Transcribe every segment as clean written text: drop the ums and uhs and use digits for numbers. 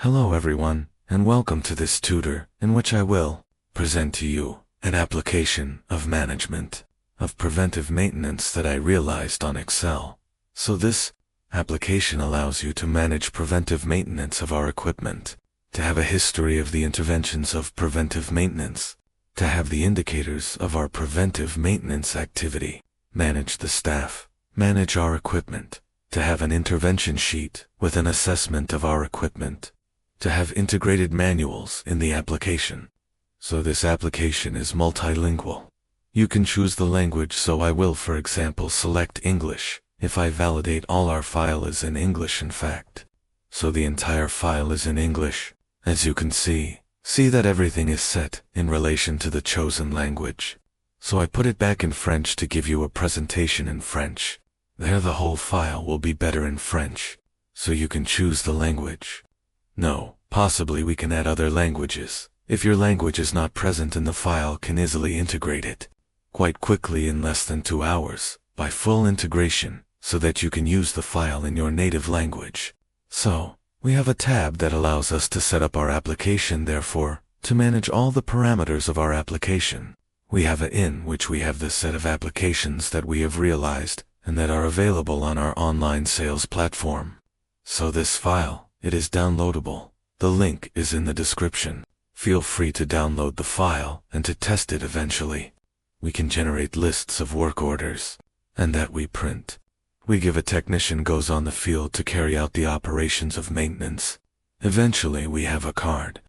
Hello everyone, and welcome to this tutor in which I will present to you an application of management of preventive maintenance that I realized on Excel. So this application allows you to manage preventive maintenance of our equipment, to have a history of the interventions of preventive maintenance, to have the indicators of our preventive maintenance activity, manage the staff, manage our equipment, to have an intervention sheet with an assessment of our equipment, to have integrated manuals in the application. So this application is multilingual. You can choose the language, so I will, for example, select English if I validate all our file is in English in fact. So the entire file is in English. As you can see that everything is set in relation to the chosen language. So I put it back in French to give you a presentation in French. There the whole file will be better in French. So you can choose the language. No, possibly we can add other languages. If your language is not present in the file, can easily integrate it quite quickly in less than 2 hours by full integration so that you can use the file in your native language. So, we have a tab that allows us to set up our application, therefore, to manage all the parameters of our application. We have a in which we have the set of applications that we have realized and that are available on our online sales platform. So this file, it is downloadable. The link is in the description. Feel free to download the file and to test it eventually. We can generate lists of work orders, and that we print. We give a technician goes on the field to carry out the operations of maintenance. Eventually we have a card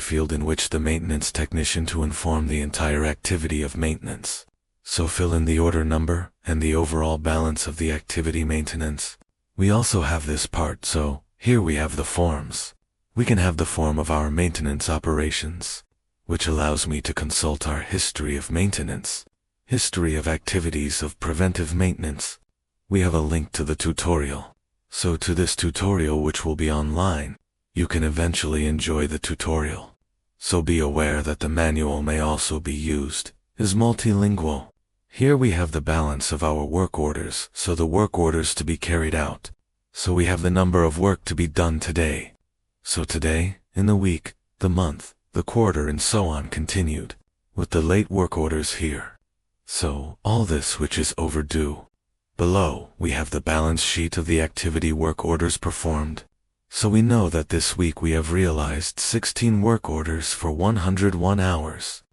field in which the maintenance technician to inform the entire activity of maintenance. So fill in the order number and the overall balance of the activity maintenance. We also have this part, so here we have the forms. We can have the form of our maintenance operations, which allows me to consult our history of maintenance, history of activities of preventive maintenance. We have a link to the tutorial. So to this tutorial, which will be online, you can eventually enjoy the tutorial. So be aware that the manual may also be used, is multilingual. Here we have the balance of our work orders, so the work orders to be carried out. So we have the number of work to be done today. So today, in the week, the month, the quarter, and so on continued, with the late work orders here. So, all this which is overdue. Below, we have the balance sheet of the activity work orders performed. So we know that this week we have realized 16 work orders for 101 hours.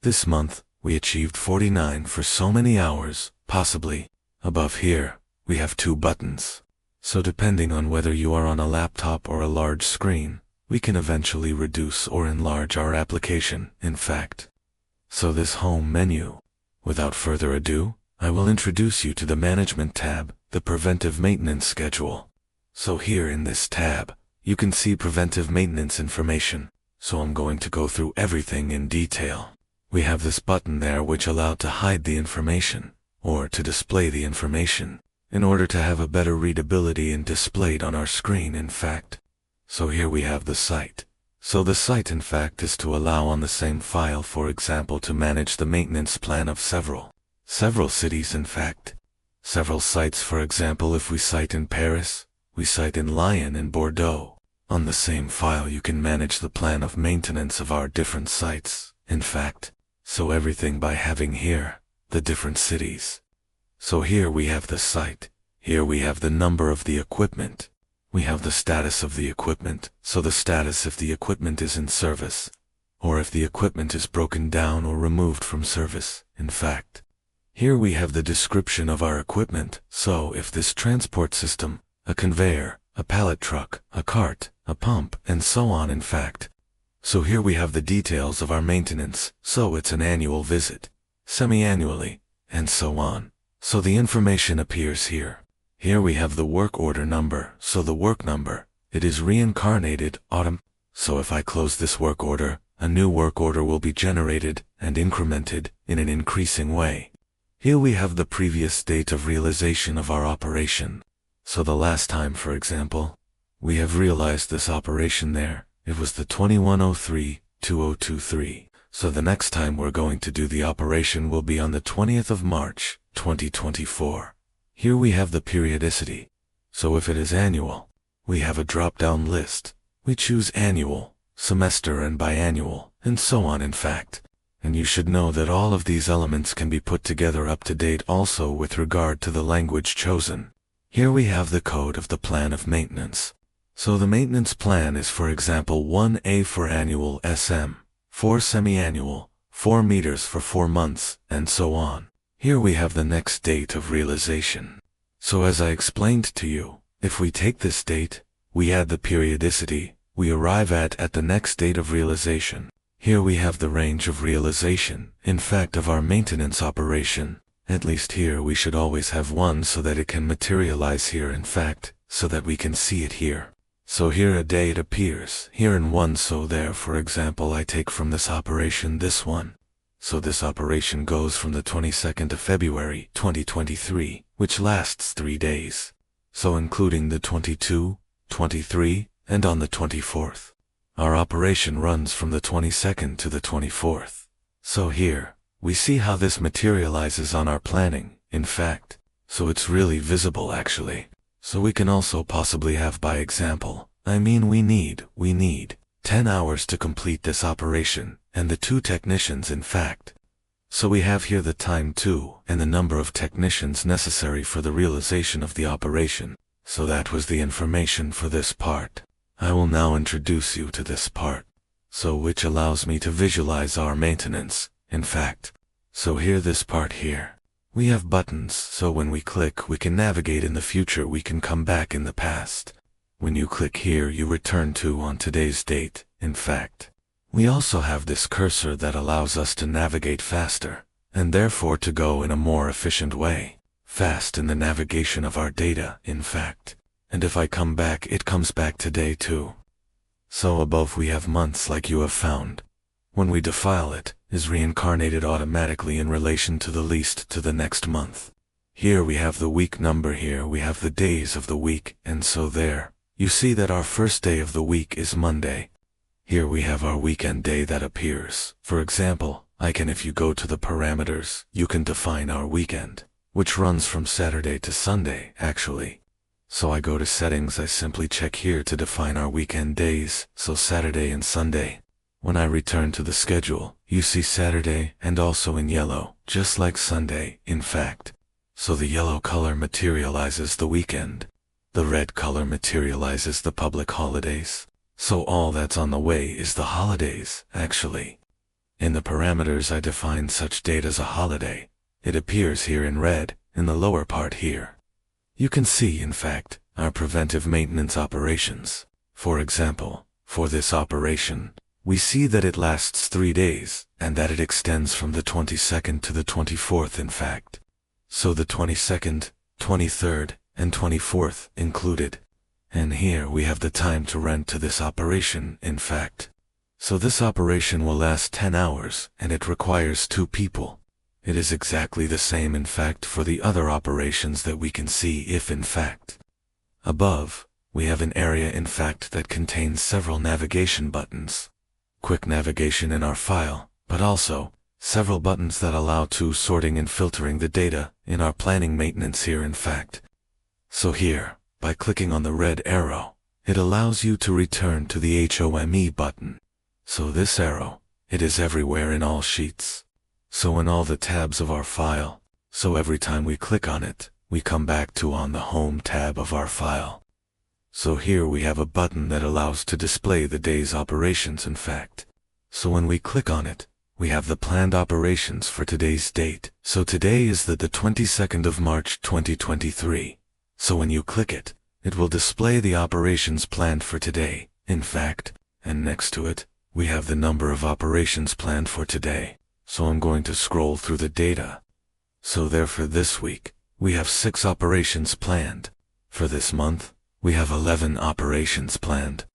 This month, we achieved 49 for so many hours, possibly. Above here, we have 2 buttons. So depending on whether you are on a laptop or a large screen, we can eventually reduce or enlarge our application, in fact. So this home menu. Without further ado, I will introduce you to the Management tab, the Preventive Maintenance Schedule. So here in this tab, you can see preventive maintenance information. So I'm going to go through everything in detail. We have this button there which allows to hide the information, or to display the information, in order to have a better readability and displayed on our screen, in fact. So here we have the site. So the site, in fact, is to allow on the same file, for example, to manage the maintenance plan of several cities, in fact. Several sites, for example, if we site in Paris, we site in Lyon and Bordeaux. On the same file you can manage the plan of maintenance of our different sites, in fact. So everything by having here, the different cities. So here we have the site. Here we have the number of the equipment. We have the status of the equipment, so the status if the equipment is in service, or if the equipment is broken down or removed from service, in fact. Here we have the description of our equipment, so if this transport system, a conveyor, a pallet truck, a cart, a pump, and so on, in fact. So here we have the details of our maintenance, so it's an annual visit, semi-annually, and so on. So the information appears here. Here we have the work order number, so the work number, it is reincarnated, autumn. So if I close this work order, a new work order will be generated and incremented in an increasing way. Here we have the previous date of realization of our operation. So the last time, for example, we have realized this operation there, it was the 2103-2023. So the next time we're going to do the operation will be on the 20th of March, 2024. Here we have the periodicity. So if it is annual, we have a drop-down list. We choose annual, semester and biannual, and so on in fact. And you should know that all of these elements can be put together up to date also with regard to the language chosen. Here we have the code of the plan of maintenance. So the maintenance plan is, for example, 1A for annual SM, 4 semi-annual, 4 meters for 4 months, and so on. Here we have the next date of realization. So as I explained to you, if we take this date, we add the periodicity, we arrive at the next date of realization. Here we have the range of realization, in fact of our maintenance operation. At least here we should always have one so that it can materialize here in fact, so that we can see it here. So here a date appears, here in 1, so there for example I take from this operation this one. So this operation goes from the 22nd of February 2023, which lasts 3 days. So including the 22, 23, and on the 24th. Our operation runs from the 22nd to the 24th. So here, we see how this materializes on our planning, in fact. So it's really visible actually. So we can also possibly have by example, I mean we need 10 hours to complete this operation, and the 2 technicians in fact. So we have here the time too, and the number of technicians necessary for the realization of the operation. So that was the information for this part. I will now introduce you to this part. So which allows me to visualize our maintenance, in fact. So here this part here. We have buttons, so when we click we can navigate in the future, we can come back in the past. When you click here you return to on today's date, in fact. We also have this cursor that allows us to navigate faster, and therefore to go in a more efficient way. Fast in the navigation of our data, in fact. And if I come back, it comes back today too. So above we have months like you have found. When we defile it, is reincarnated automatically in relation to the least to the next month. Here we have the week number, here we have the days of the week, and so there. You see that our first day of the week is Monday. Here we have our weekend day that appears. For example, if you go to the parameters, you can define our weekend, which runs from Saturday to Sunday, actually. So I go to settings, I simply check here to define our weekend days, so Saturday and Sunday. When I return to the schedule, you see Saturday and also in yellow, just like Sunday, in fact. So the yellow color materializes the weekend. The red color materializes the public holidays. So all that's on the way is the holidays, actually. In the parameters I define such date as a holiday. It appears here in red, in the lower part here. You can see, in fact, our preventive maintenance operations. For example, for this operation, we see that it lasts 3 days, and that it extends from the 22nd to the 24th in fact. So the 22nd, 23rd, and 24th included. And here we have the time to rent to this operation, in fact. So this operation will last 10 hours, and it requires 2 people. It is exactly the same in fact for the other operations that we can see if in fact. Above, we have an area in fact that contains several navigation buttons. Quick navigation in our file, but also several buttons that allow to sorting and filtering the data in our planning maintenance here in fact. So here, by clicking on the red arrow, it allows you to return to the HOME button. So this arrow, it is everywhere in all sheets. So in all the tabs of our file, so every time we click on it, we come back to on the home tab of our file. So here we have a button that allows to display the day's operations in fact. So when we click on it, we have the planned operations for today's date. So today is the 22nd of March 2023. So when you click it, it will display the operations planned for today, in fact, and next to it, we have the number of operations planned for today. So I'm going to scroll through the data. So there for this week, we have 6 operations planned. For this month, we have 11 operations planned.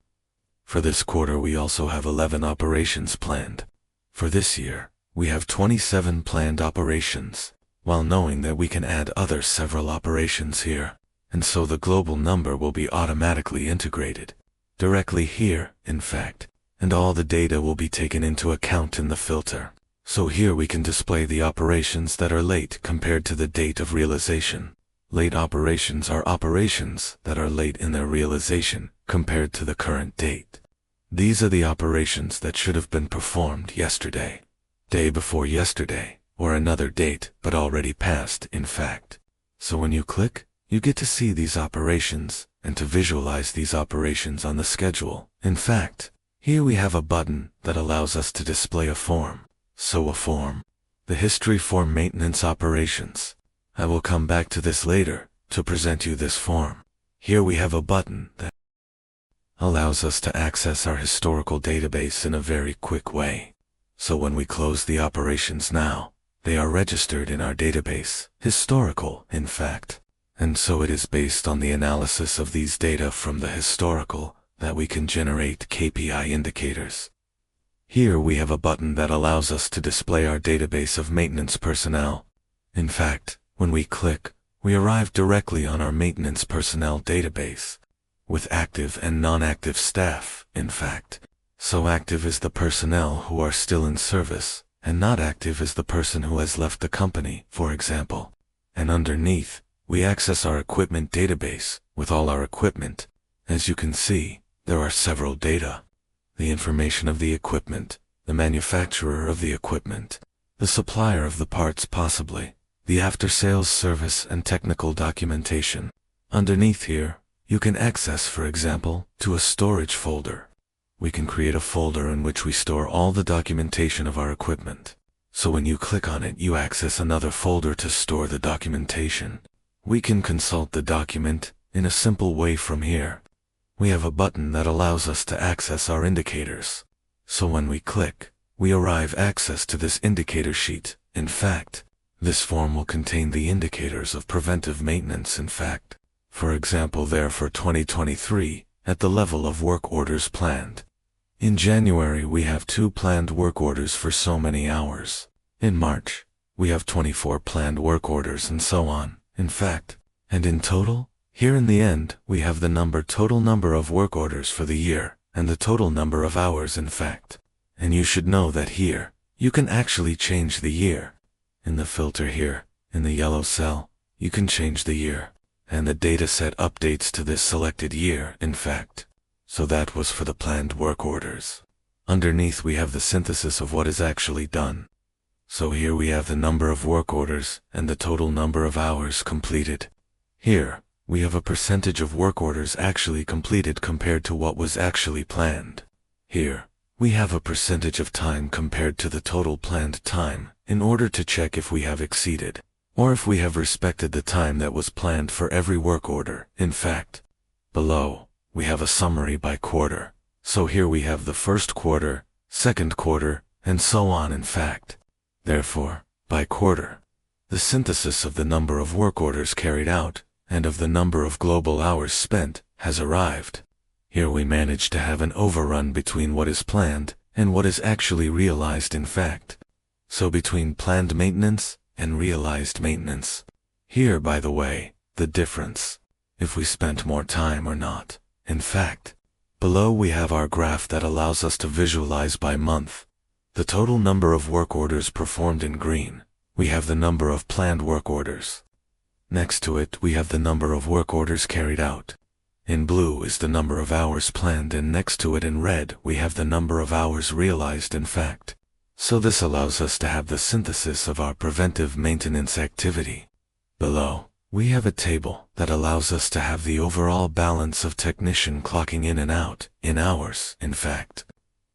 For this quarter we also have 11 operations planned. For this year, we have 27 planned operations, while knowing that we can add other several operations here, and so the global number will be automatically integrated directly here, in fact, and all the data will be taken into account in the filter. So here we can display the operations that are late compared to the date of realization. Late operations are operations that are late in their realization compared to the current date. These are the operations that should have been performed yesterday, day before yesterday, or another date but already passed in fact. So when you click, you get to see these operations and to visualize these operations on the schedule. In fact, here we have a button that allows us to display a form. So a form, the history form maintenance operations. I will come back to this later to present you this form. Here we have a button that allows us to access our historical database in a very quick way. So when we close the operations now, they are registered in our database, historical in fact. And so it is based on the analysis of these data from the historical that we can generate KPI indicators. Here we have a button that allows us to display our database of maintenance personnel. In fact, when we click, we arrive directly on our maintenance personnel database, with active and non-active staff, in fact. So active is the personnel who are still in service, and not active is the person who has left the company, for example. And underneath, we access our equipment database with all our equipment. As you can see, there are several data. The information of the equipment, the manufacturer of the equipment, the supplier of the parts possibly, the after-sales service and technical documentation. Underneath here, you can access, for example, to a storage folder. We can create a folder in which we store all the documentation of our equipment. So when you click on it, you access another folder to store the documentation. We can consult the document in a simple way from here. We have a button that allows us to access our indicators. So when we click, we arrive access to this indicator sheet. In fact, this form will contain the indicators of preventive maintenance in fact. For example, there for 2023, at the level of work orders planned. In January, we have 2 planned work orders for so many hours. In March, we have 24 planned work orders and so on. In fact, and in total, here in the end, we have the total number of work orders for the year, and the total number of hours in fact. And you should know that here, you can actually change the year. In the filter here, in the yellow cell, you can change the year, and the data set updates to this selected year in fact. So that was for the planned work orders. Underneath we have the synthesis of what is actually done. So here we have the number of work orders and the total number of hours completed. Here, we have a percentage of work orders actually completed compared to what was actually planned. Here, we have a percentage of time compared to the total planned time in order to check if we have exceeded, or if we have respected the time that was planned for every work order. In fact, below, we have a summary by quarter. So here we have the first quarter, second quarter, and so on in fact. Therefore, by quarter, the synthesis of the number of work orders carried out and of the number of global hours spent has arrived. Here we manage to have an overrun between what is planned and what is actually realized in fact. So between planned maintenance and realized maintenance. Here, by the way, the difference, if we spent more time or not. In fact, below we have our graph that allows us to visualize by month the total number of work orders performed in green. We have the number of planned work orders. Next to it, we have the number of work orders carried out. In blue is the number of hours planned, and next to it in red, we have the number of hours realized in fact. So this allows us to have the synthesis of our preventive maintenance activity. Below, we have a table that allows us to have the overall balance of technician clocking in and out, in hours, in fact.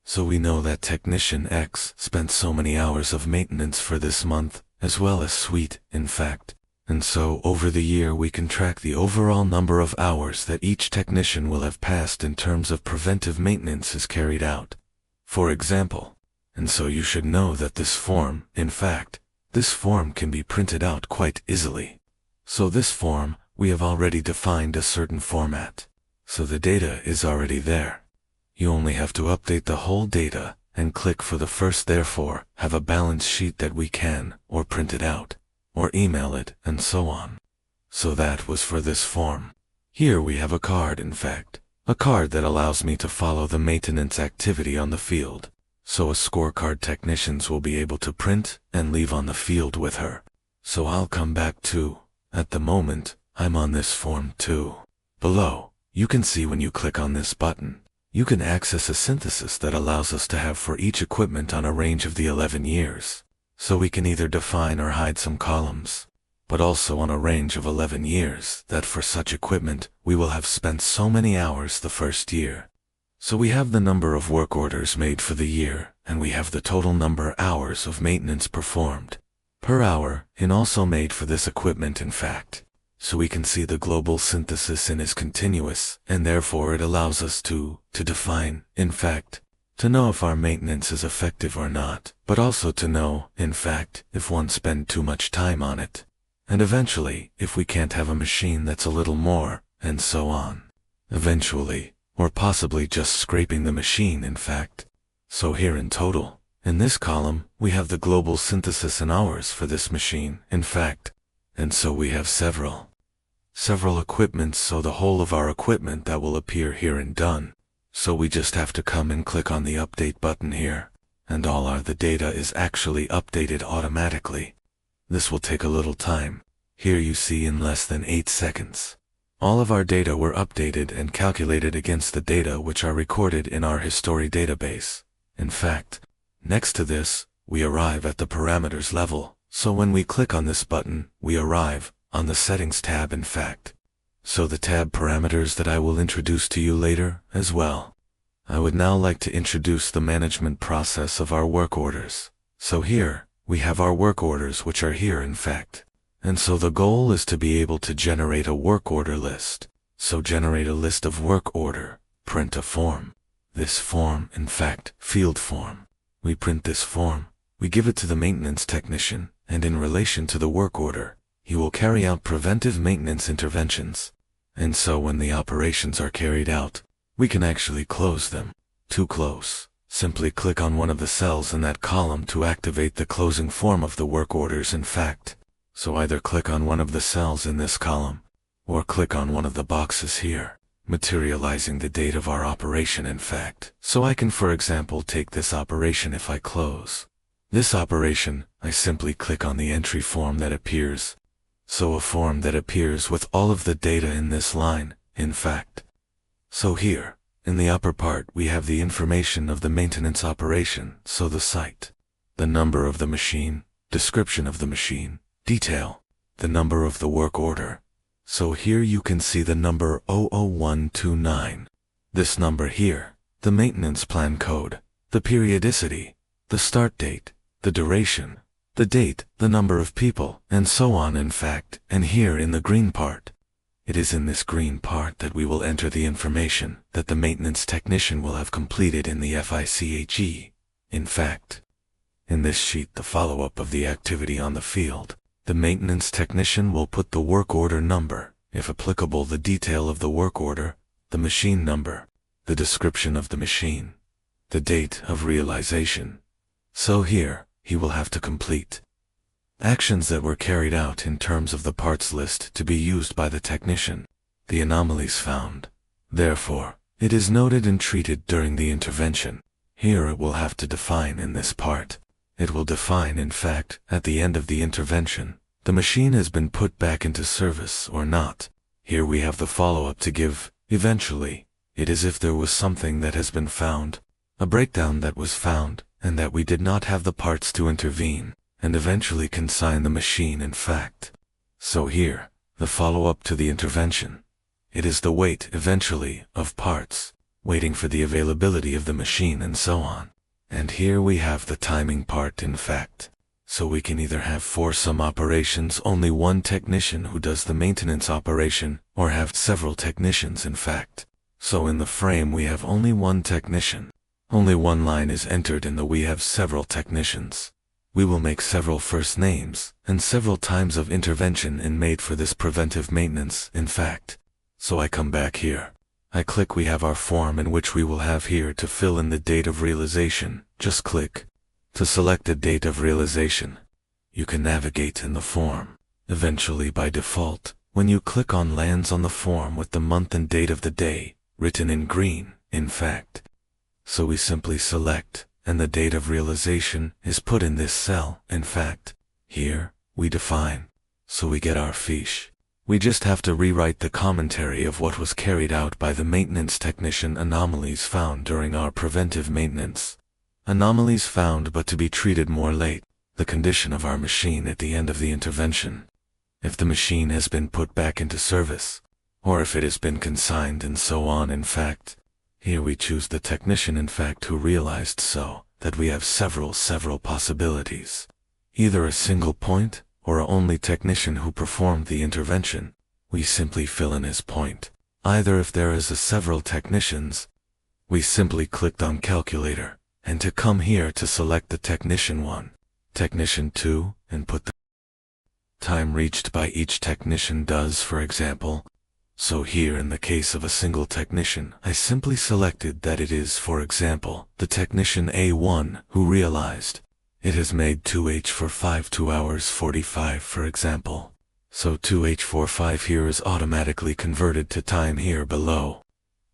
So we know that technician X spent so many hours of maintenance for this month, as well as suite, in fact. And so over the year we can track the overall number of hours that each technician will have passed in terms of preventive maintenance is carried out. For example, and so you should know that this form, in fact, this form can be printed out quite easily. So this form, we have already defined a certain format. So the data is already there. You only have to update the whole data and click for the first, therefore, have a balance sheet that we can, or print it out, or email it, and so on. So that was for this form. Here we have a card, in fact, a card that allows me to follow the maintenance activity on the field. So a scorecard technicians will be able to print and leave on the field with her. So I'll come back to, at the moment, I'm on this form too. Below, you can see when you click on this button, you can access a synthesis that allows us to have for each equipment on a range of the 11 years. So we can either define or hide some columns, but also on a range of 11 years that for such equipment we will have spent so many hours the first year. So we have the number of work orders made for the year, and we have the total number hours of maintenance performed per hour and also made for this equipment in fact. So we can see the global synthesis in is continuous, and therefore it allows us to define, in fact, to know if our maintenance is effective or not, but also to know, in fact, if one spend too much time on it. And eventually, if we can't have a machine that's a little more, and so on. Eventually, or possibly just scraping the machine in fact. So here in total, in this column, we have the global synthesis in hours for this machine, in fact. And so we have several equipments, so the whole of our equipment that will appear here in done. So we just have to come and click on the update button here, and the data is actually updated automatically. This will take a little time. Here you see in less than 8 seconds. All of our data were updated and calculated against the data which are recorded in our history database. In fact, next to this, we arrive at the parameters level. So when we click on this button, we arrive on the settings tab in fact. So the tab parameters that I will introduce to you later as well. I would now like to introduce the management process of our work orders. So here, we have our work orders which are here in fact. And so the goal is to be able to generate a work order list. So generate a list of work order, print a form. This form, in fact, field form. We print this form, we give it to the maintenance technician, and in relation to the work order, he will carry out preventive maintenance interventions. And so when the operations are carried out, we can actually close them. To close, simply click on one of the cells in that column to activate the closing form of the work orders in fact. So either click on one of the cells in this column, or click on one of the boxes here, materializing the date of our operation in fact. So I can for example take this operation. If I close this operation, I simply click on the entry form that appears. So a form that appears with all of the data in this line, in fact. So here, in the upper part we have the information of the maintenance operation, so the site, the number of the machine, description of the machine, detail, the number of the work order. So here you can see the number 00129. This number here, the maintenance plan code, the periodicity, the start date, the duration, the date, the number of people, and so on in fact. And here in the green part, it is in this green part that we will enter the information that the maintenance technician will have completed in the FICHE. In fact, in this sheet the follow-up of the activity on the field, the maintenance technician will put the work order number, if applicable the detail of the work order, the machine number, the description of the machine, the date of realization. So here, he will have to complete actions that were carried out in terms of the parts list to be used by the technician, the anomalies found. Therefore, it is noted and treated during the intervention. Here it will have to define in this part. It will define in fact, at the end of the intervention, the machine has been put back into service or not. Here we have the follow-up to give. Eventually, it is if there was something that has been found, a breakdown that was found, and that we did not have the parts to intervene, and eventually consign the machine in fact. So here, the follow-up to the intervention. It is the wait, eventually, of parts, waiting for the availability of the machine and so on. And here we have the timing part in fact. So we can either have for some operations only one technician who does the maintenance operation, or have several technicians in fact. So in the frame we have only one technician. Only one line is entered in the we have several technicians. We will make several first names, and several times of intervention and made for this preventive maintenance, in fact. So I come back here. I click we have our form in which we will have here to fill in the date of realization. Just click to select the date of realization. You can navigate in the form. Eventually by default, when you click on lands on the form with the month and date of the day, written in green, in fact. So we simply select, and the date of realization is put in this cell, in fact. Here, we define. So we get our fiche. We just have to rewrite the commentary of what was carried out by the maintenance technician. Anomalies found during our preventive maintenance. Anomalies found but to be treated more late. The condition of our machine at the end of the intervention. If the machine has been put back into service, or if it has been consigned and so on. In fact, here we choose the technician in fact who realized, so that we have several possibilities. Either a single point, or a only technician who performed the intervention. We simply fill in his point. Either if there is a several technicians, we simply clicked on calculator, and to come here to select the technician 1, technician 2, and put the time reached by each technician does, for example. So here in the case of a single technician, I simply selected that it is, for example, the technician A1 who realized it has made 2H for 5 2 hours 45, for example. So 2H45 here is automatically converted to time here below.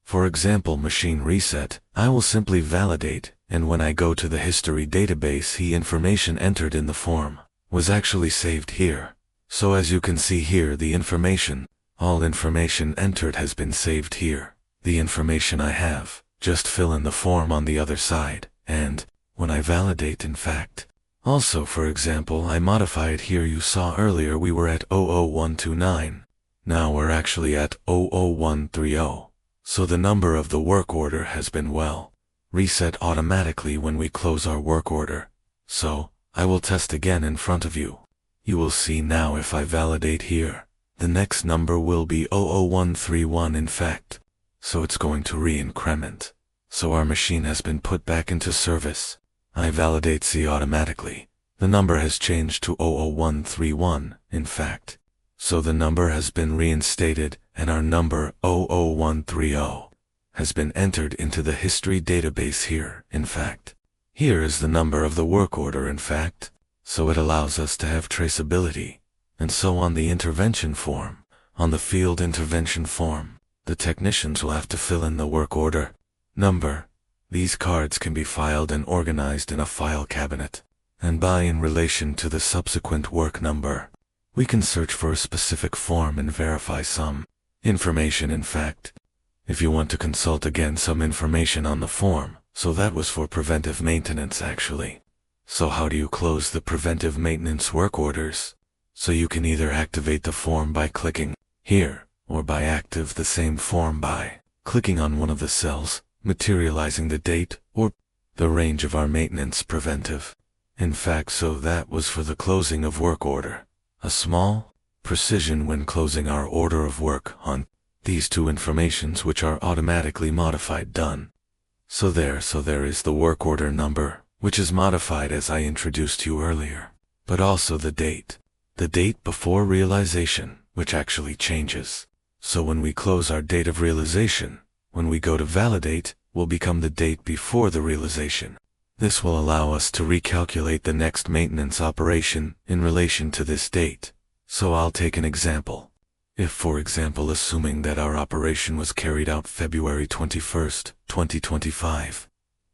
For example, machine reset, I will simply validate, and when I go to the history database, the information entered in the form was actually saved here. So as you can see here, the information, all information entered has been saved here. The information I have, just fill in the form on the other side, and when I validate, in fact, also for example, I modify it here. You saw earlier we were at 00129. Now we're actually at 00130. So the number of the work order has been reset automatically when we close our work order. So I will test again in front of you. You will see now if I validate here, the next number will be 00131 in fact. So it's going to re-increment. So our machine has been put back into service. I validate, see automatically. The number has changed to 00131, in fact. So the number has been reinstated, and our number 00130 has been entered into the history database here, in fact. Here is the number of the work order, in fact. So it allows us to have traceability. And so on the intervention form, on the field intervention form, the technicians will have to fill in the work order number. These cards can be filed and organized in a file cabinet, and by in relation to the subsequent work number, we can search for a specific form and verify some information. In fact, if you want to consult again some information on the form, so that was for preventive maintenance actually. So how do you close the preventive maintenance work orders? So you can either activate the form by clicking here, or by active the same form by clicking on one of the cells, materializing the date, or the range of our maintenance preventive. In fact, so that was for the closing of work order. A small precision when closing our order of work on these two informations which are automatically modified done. So there is the work order number, which is modified as I introduced you earlier, but also the date before realization, which actually changes. So when we close our date of realization, when we go to validate, will become the date before the realization. This will allow us to recalculate the next maintenance operation in relation to this date. So I'll take an example. If, for example, assuming that our operation was carried out February 21st, 2025.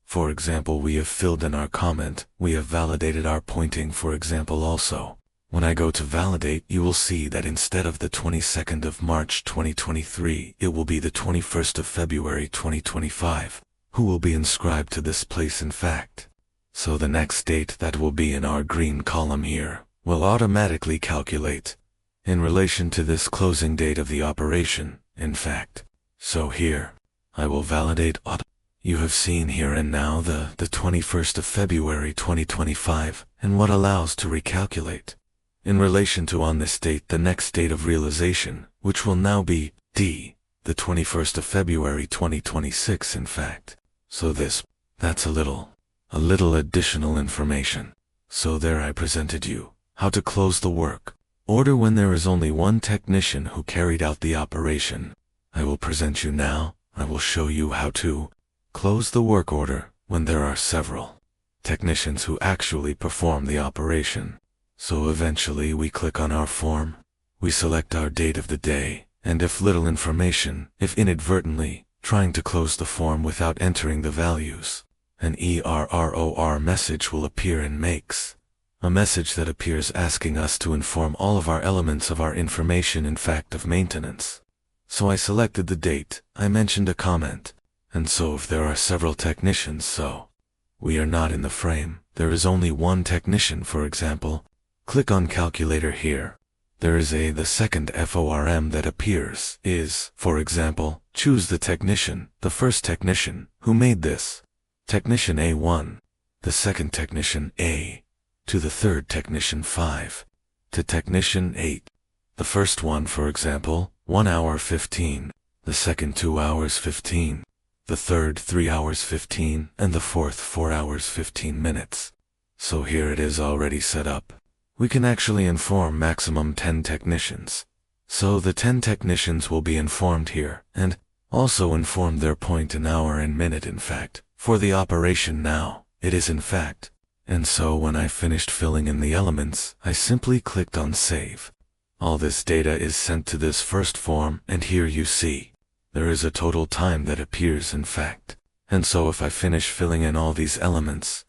For example, we have filled in our comment, we have validated our pointing, for example also. When I go to validate, you will see that instead of the 22nd of March 2023, it will be the 21st of February 2025, who will be inscribed to this place in fact. So the next date that will be in our green column here will automatically calculate in relation to this closing date of the operation, in fact. So here, I will validate auto. You have seen here and now the 21st of February 2025, and what allows to recalculate in relation to on this date the next date of realization, which will now be D, the 21st of February 2026 in fact. So that's a little additional information. So there I presented you how to close the work order when there is only one technician who carried out the operation. I will present you now, I will show you how to close the work order when there are several technicians who actually perform the operation. So eventually we click on our form, we select our date of the day, and if little information, if inadvertently, trying to close the form without entering the values, an ERROR message will appear and makes a message that appears asking us to inform all of our elements of our information in fact of maintenance. So I selected the date, I mentioned a comment, and so if there are several technicians, so we are not in the frame, there is only one technician, for example, click on calculator here. There is the second FORM that appears is, for example, choose the technician, the first technician, who made this. Technician A1, the second technician A, to the third technician 5, to technician 8. The first one, for example, 1 hour 15, the second 2 hours 15, the third 3 hours 15, and the fourth 4 hours 15 minutes. So here it is already set up. We can actually inform maximum 10 technicians. So the 10 technicians will be informed here, and also inform their point in hour and minute in fact, for the operation now, it is in fact. And so when I finished filling in the elements, I simply clicked on Save. All this data is sent to this first form, and here you see, there is a total time that appears in fact. And so if I finish filling in all these elements,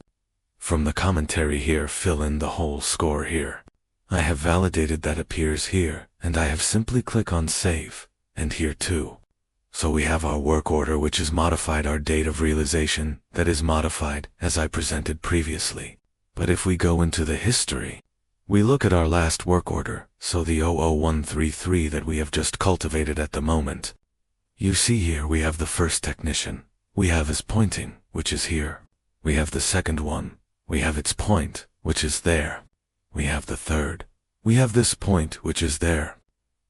from the commentary here fill in the whole score here. I have validated that appears here, and I have simply click on Save, and here too. So we have our work order which is modified, our date of realization that is modified as I presented previously. But if we go into the history, we look at our last work order, so the 00133 that we have just cultivated at the moment. You see here we have the first technician. We have his pointing, which is here. We have the second one. We have its point, which is there. We have the third. We have this point, which is there.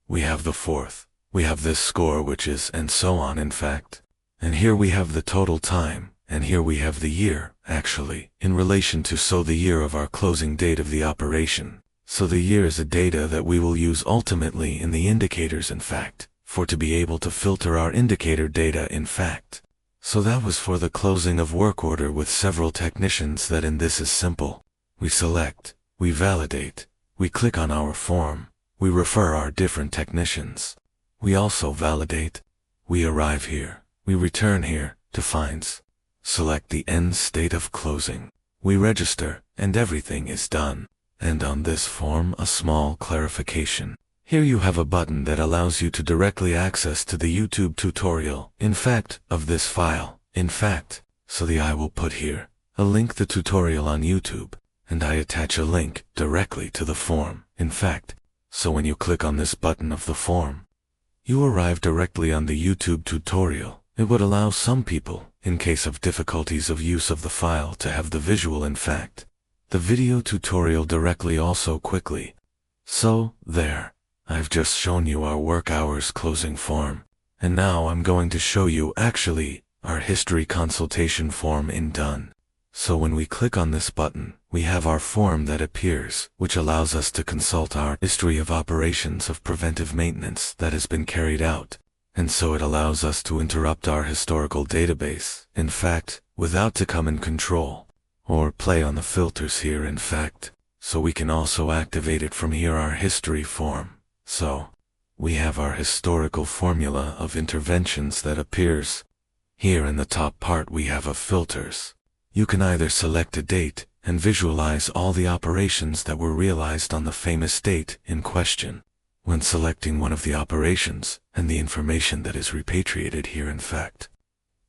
We have the fourth. We have this score, which is, and so on in fact. And here we have the total time, and here we have the year, actually, in relation to the year of our closing date of the operation. So the year is a data that we will use ultimately in the indicators in fact, for to be able to filter our indicator data in fact. So that was for the closing of work order with several technicians. That in this is simple. We select, we validate, we click on our form, we refer our different technicians. We also validate, we arrive here, we return here, defines, select the end state of closing, we register, and everything is done. And on this form a small clarification. Here you have a button that allows you to directly access to the YouTube tutorial, in fact, of this file, in fact. So I will put here, a link the tutorial on YouTube, and I attach a link directly to the form, in fact. So when you click on this button of the form, you arrive directly on the YouTube tutorial. It would allow some people, in case of difficulties of use of the file, to have the visual in fact. The video tutorial directly also quickly. So, there. I've just shown you our work hours closing form, and now I'm going to show you actually our history consultation form in done. So when we click on this button, we have our form that appears, which allows us to consult our history of operations of preventive maintenance that has been carried out, and so it allows us to interrupt our historical database, in fact, without to come in control, or play on the filters here in fact, so we can also activate it from here our history form. So, we have our historical formula of interventions that appears. Here in the top part we have of filters. You can either select a date and visualize all the operations that were realized on the famous date in question, when selecting one of the operations and the information that is repatriated here in fact.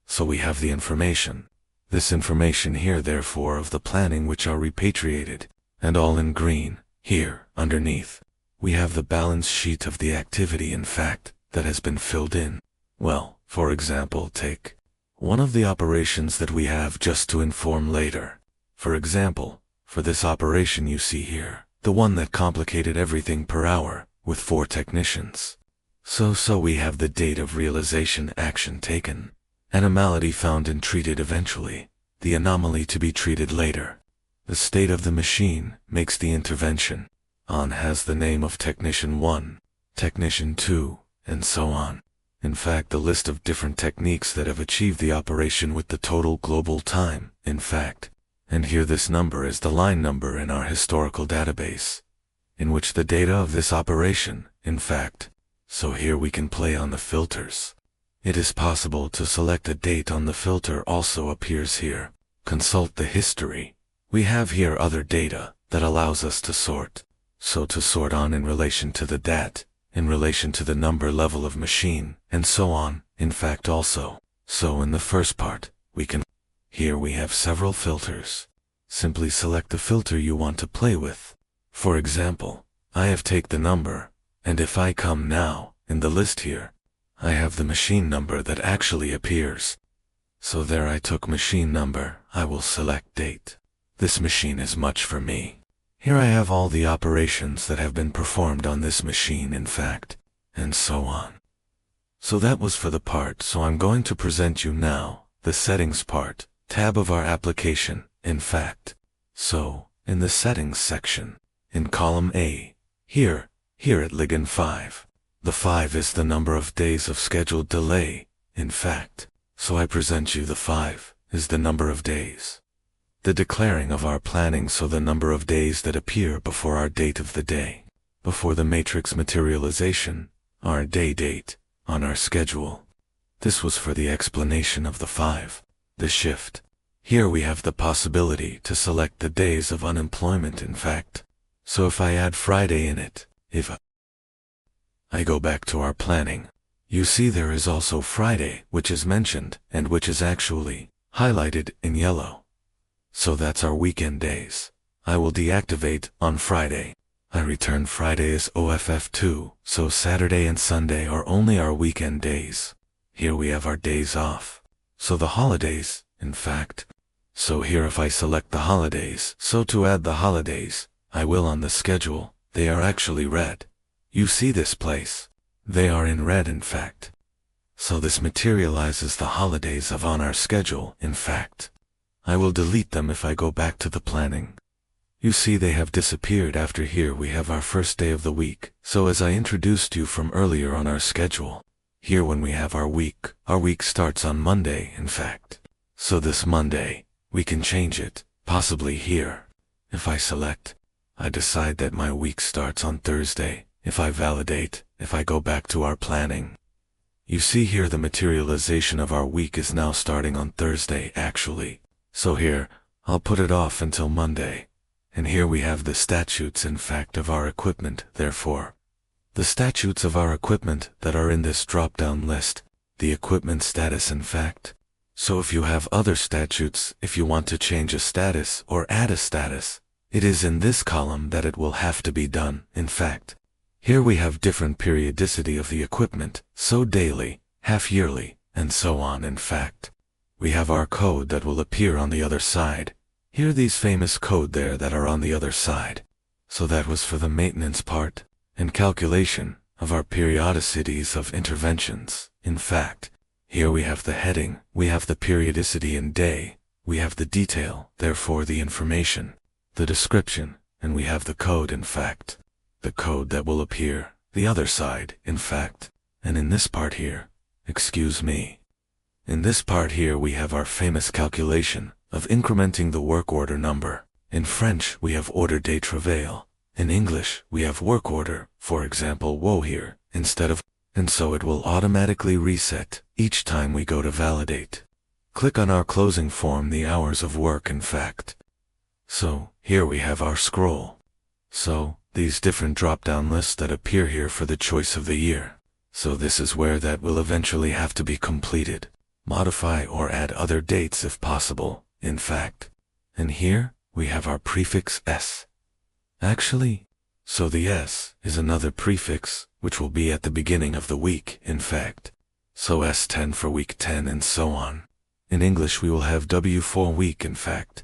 So we have the information. This information here therefore of the planning which are repatriated, and all in green, here, underneath. We have the balance sheet of the activity in fact, that has been filled in. Well, for example, take one of the operations that we have just to inform later. For example, for this operation you see here, the one that complicated everything per hour, with 4 technicians. So we have the date of realization action taken, anomaly found and treated eventually, the anomaly to be treated later. The state of the machine makes the intervention. On has the name of Technician 1, Technician 2, and so on. In fact, the list of different techniques that have achieved the operation with the total global time, in fact. And here this number is the line number in our historical database, in which the data of this operation, in fact. So here we can play on the filters. It is possible to select a date on the filter also appears here. Consult the history. We have here other data, that allows us to sort. So to sort on in relation to the DAT, in relation to the number level of machine, and so on, in fact also. So in the first part, here we have several filters. Simply select the filter you want to play with. For example, I have take the number, and if I come now, in the list here, I have the machine number that actually appears. So there I took machine number, I will select date. This machine is much for me. Here I have all the operations that have been performed on this machine in fact, and so on. So that was for the part, so I'm going to present you now, the settings part, tab of our application, in fact. So, in the settings section, in column A, here at ligand 5, the 5 is the number of days of scheduled delay, in fact. So I present you the 5 is the number of days. The declaring of our planning, so the number of days that appear before our date of the day, before the matrix materialization, our day date, on our schedule. This was for the explanation of the 5, the shift. Here we have the possibility to select the days of unemployment in fact. So if I add Friday in it, if I go back to our planning, you see there is also Friday, which is mentioned, and which is actually highlighted in yellow. So that's our weekend days. I will deactivate on Friday. I return Friday as OFF2, so Saturday and Sunday are only our weekend days. Here we have our days off. So the holidays, in fact. So here if I select the holidays, so to add the holidays, I will on the schedule, they are actually red. You see this place? They are in red in fact. So this materializes the holidays of on our schedule, in fact. I will delete them if I go back to the planning. You see they have disappeared after here we have our first day of the week. So as I introduced you from earlier on our schedule, here when we have our week starts on Monday in fact. So this Monday, we can change it, possibly here. If I select, I decide that my week starts on Thursday. If I validate, if I go back to our planning, you see here the materialization of our week is now starting on Thursday actually. So here, I'll put it off until Monday. And here we have the statutes in fact of our equipment, therefore. The statutes of our equipment that are in this drop-down list, the equipment status in fact. So if you have other statutes, if you want to change a status or add a status, it is in this column that it will have to be done, in fact. Here we have different periodicity of the equipment, so daily, half-yearly, and so on in fact. We have our code that will appear on the other side. Here these famous code there that are on the other side. So that was for the maintenance part, and calculation of our periodicities of interventions. In fact, here we have the heading, we have the periodicity in day, we have the detail, therefore the information, the description, and we have the code in fact. The code that will appear, the other side, in fact. And in this part here, excuse me. In this part here we have our famous calculation of incrementing the work order number. In French we have order de travail. In English we have work order, for example WO here, instead of, and so it will automatically reset each time we go to validate. Click on our closing form the hours of work in fact. So, here we have our scroll. So, these different drop-down lists that appear here for the choice of the year. So this is where that will eventually have to be completed. Modify or add other dates if possible, in fact. And here, we have our prefix S. Actually, so the S is another prefix, which will be at the beginning of the week, in fact. So S10 for week 10 and so on. In English we will have W for week in fact.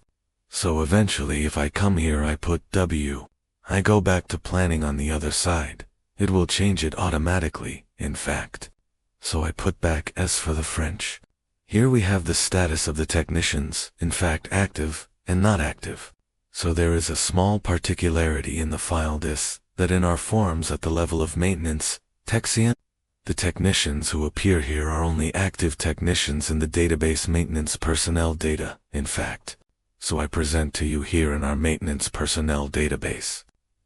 So eventually if I come here I put W. I go back to planning on the other side. It will change it automatically, in fact. So I put back S for the French. Here we have the status of the technicians, in fact active and not active. So there is a small particularity in the file dis, that in our forms at the level of maintenance, Texian, the technicians who appear here are only active technicians in the database maintenance personnel data, in fact. So I present to you here in our maintenance personnel database.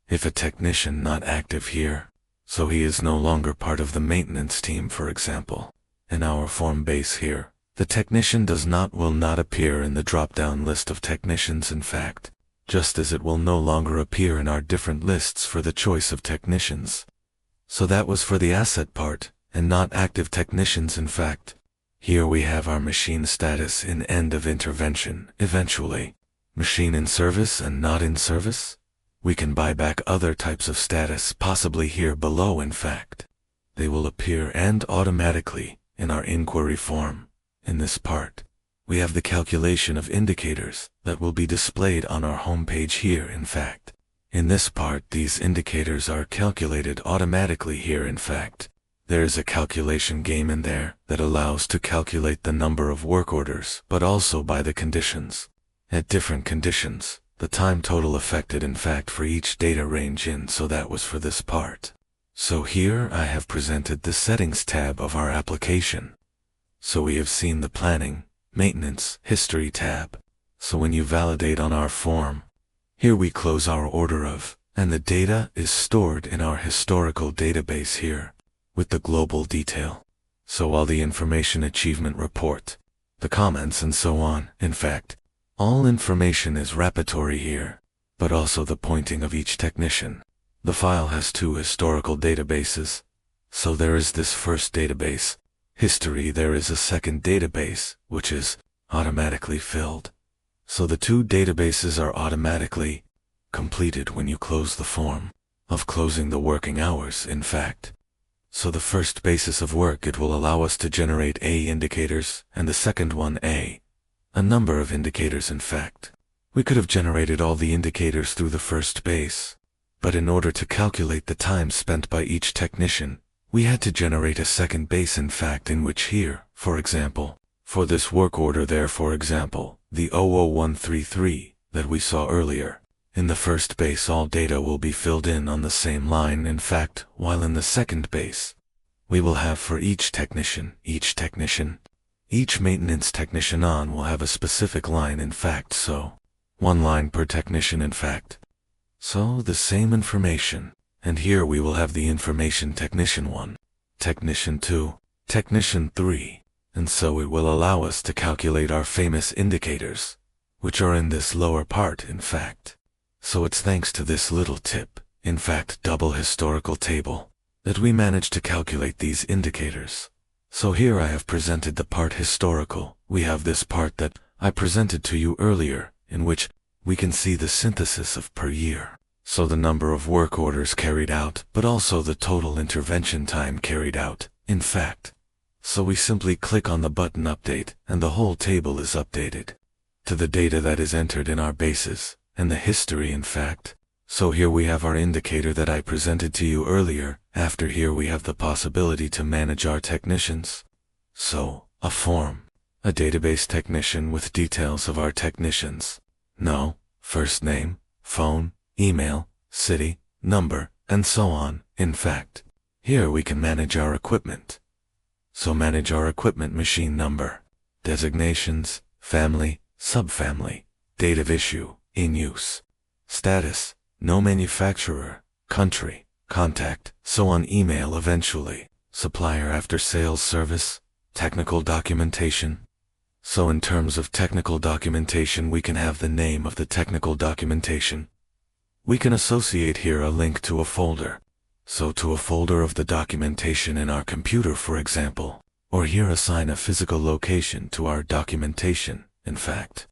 If a technician not active here, so he is no longer part of the maintenance team for example. In our form base here, the technician will not appear in the drop-down list of technicians in fact. just as it will no longer appear in our different lists for the choice of technicians. So that was for the asset part, and not active technicians in fact. Here we have our machine status in end of intervention, eventually. Machine in service and not in service? We can buy back other types of status possibly here below in fact. They will appear and automatically in our inquiry form. In this part, we have the calculation of indicators that will be displayed on our home page here in fact. In this part, these indicators are calculated automatically here in fact. There is a calculation game in there that allows to calculate the number of work orders, but also by the conditions. At different conditions, the time total affected in fact for each data range in, so that was for this part. So here I have presented the settings tab of our application. So we have seen the planning, maintenance, history tab. So when you validate on our form, here we close our order of, and the data is stored in our historical database here, with the global detail. So all the information achievement report, the comments and so on, in fact, all information is repertory here, but also the pointing of each technician. The file has two historical databases. So there is this first database, history. There is a second database, which is automatically filled. So the two databases are automatically completed when you close the form of closing the working hours, in fact. So the first basis of work, it will allow us to generate A indicators, and the second one A. A number of indicators in fact. We could have generated all the indicators through the first base, but in order to calculate the time spent by each technician, we had to generate a second base in fact, in which here, for example, for this work order there, for example, the 00133 that we saw earlier, in the first base all data will be filled in on the same line in fact, while in the second base, we will have for each maintenance technician on will have a specific line in fact, so one line per technician in fact. So the same information, and here we will have the information technician 1, technician 2, technician 3, and so it will allow us to calculate our famous indicators, which are in this lower part in fact. So it's thanks to this little tip, in fact double historical table, that we managed to calculate these indicators. So here I have presented the part historical. We have this part that I presented to you earlier, in which we can see the synthesis of per year. So the number of work orders carried out, but also the total intervention time carried out, in fact. So we simply click on the button update, and the whole table is updated to the data that is entered in our bases, and the history in fact. So here we have our indicator that I presented to you earlier. After here we have the possibility to manage our technicians. So, a form, a database technician with details of our technicians. No, first name, phone, email, city, number, and so on. In fact, here we can manage our equipment. So manage our equipment machine number, designations, family, subfamily, date of issue, in use, status, no manufacturer, country, contact, so on, email eventually, supplier after sales service, technical documentation. So in terms of technical documentation, we can have the name of the technical documentation. We can associate here a link to a folder. So to a folder of the documentation in our computer, for example, or here assign a physical location to our documentation, in fact.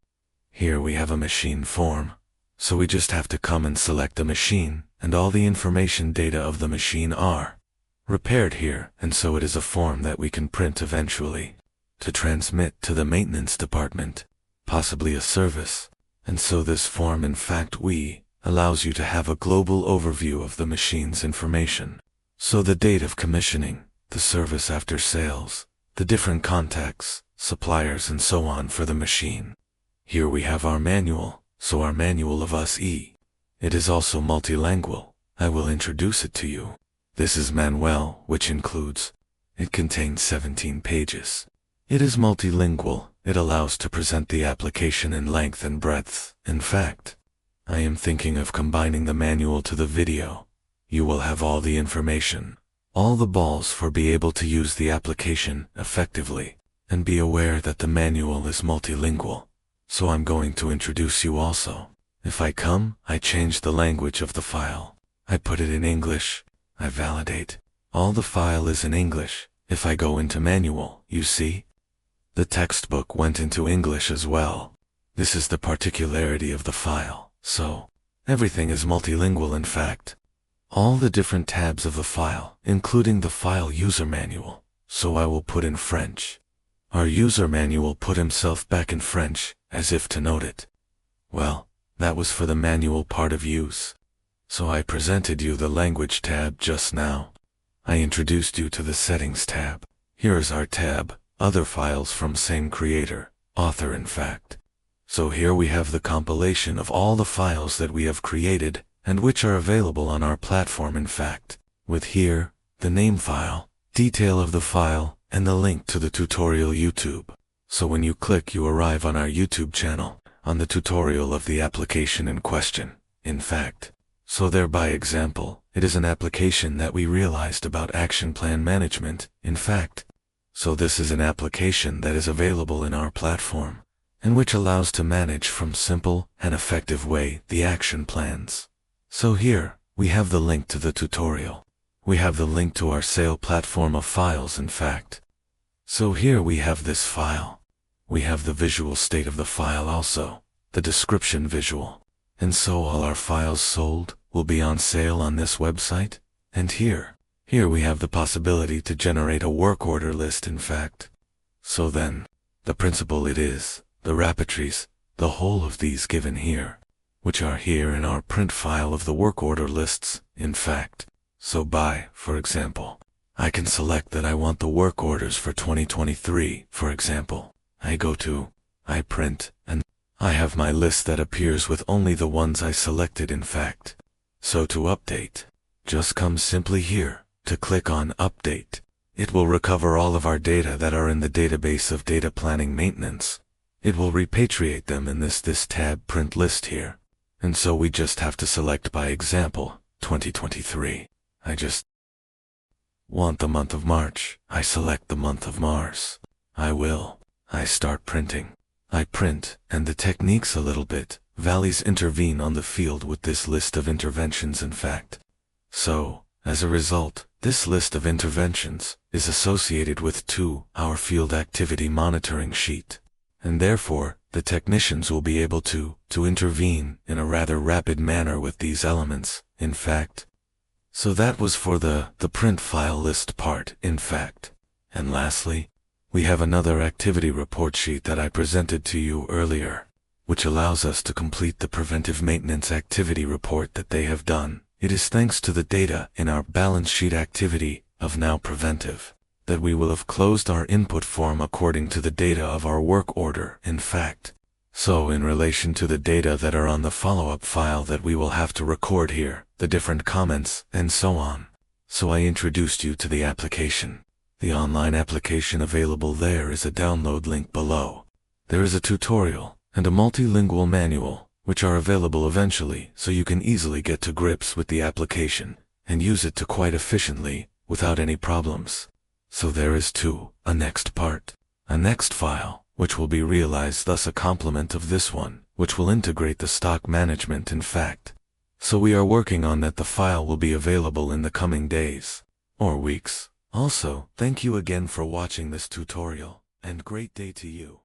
Here we have a machine form. So we just have to come and select the machine, and all the information data of the machine are repaired here, and so it is a form that we can print eventually to transmit to the maintenance department, possibly a service. And so this form in fact allows you to have a global overview of the machine's information. So the date of commissioning, the service after sales, the different contacts, suppliers and so on for the machine. Here we have our manual. So our manual of us-e. It is also multilingual. I will introduce it to you. This is Manuel, which includes, it contains 17 pages. It is multilingual. It allows to present the application in length and breadth. In fact, I am thinking of combining the manual to the video. You will have all the information, all the balls for be able to use the application effectively, and be aware that the manual is multilingual. So I'm going to introduce you also, If I come, I change the language of the file. I put it in English. I validate. All the file is in English. If I go into manual, you see? The textbook went into English as well. This is the particularity of the file. So, everything is multilingual in fact. All the different tabs of the file, including the file user manual. So I will put in French. Our user manual put himself back in French, as if to note it. Well, that was for the manual part of use. So I presented you the language tab just now. I introduced you to the settings tab. Here is our tab, other files from same creator, author in fact. So here we have the compilation of all the files that we have created and which are available on our platform in fact, with here, the name file, detail of the file, and the link to the tutorial YouTube. So when you click you arrive on our YouTube channel, on the tutorial of the application in question, in fact. So there by example, it is an application that we realized about action plan management, in fact. So this is an application that is available in our platform, and which allows to manage from simple and effective way the action plans. So here, we have the link to the tutorial. We have the link to our sale platform of files in fact. So here we have this file. We have the visual state of the file also, the description visual. And so all our files sold will be on sale on this website. And here we have the possibility to generate a work order list in fact. So then, the principle it is, the repertories, the whole of these given here, which are here in our print file of the work order lists, in fact. So by, for example, I can select that I want the work orders for 2023, for example. I go to, I print, and I have my list that appears with only the ones I selected in fact. So to update, just come simply here, to click on Update. It will recover all of our data that are in the database of data planning maintenance. It will repatriate them in this tab print list here. And so we just have to select by example, 2023. I just want the month of March. I select the month of Mars. I start printing. I print, and the techniques a little bit, values intervene on the field with this list of interventions in fact. So, as a result, this list of interventions is associated with our field activity monitoring sheet. And therefore, the technicians will be able to intervene in a rather rapid manner with these elements, in fact. So that was for the print file list part, in fact. And lastly, we have another activity report sheet that I presented to you earlier, which allows us to complete the preventive maintenance activity report that they have done. It is thanks to the data in our balance sheet activity of now Preventive that we will have closed our input form according to the data of our work order, in fact. So in relation to the data that are on the follow-up file that we will have to record here, the different comments, and so on. So I introduced you to the application. The online application available there is a download link below. There is a tutorial and a multilingual manual, which are available eventually so you can easily get to grips with the application and use it to quite efficiently without any problems. So there is a next part, a next file, which will be realized thus a complement of this one, which will integrate the stock management in fact. So we are working on that the file will be available in the coming days or weeks. Also, thank you again for watching this tutorial, and great day to you.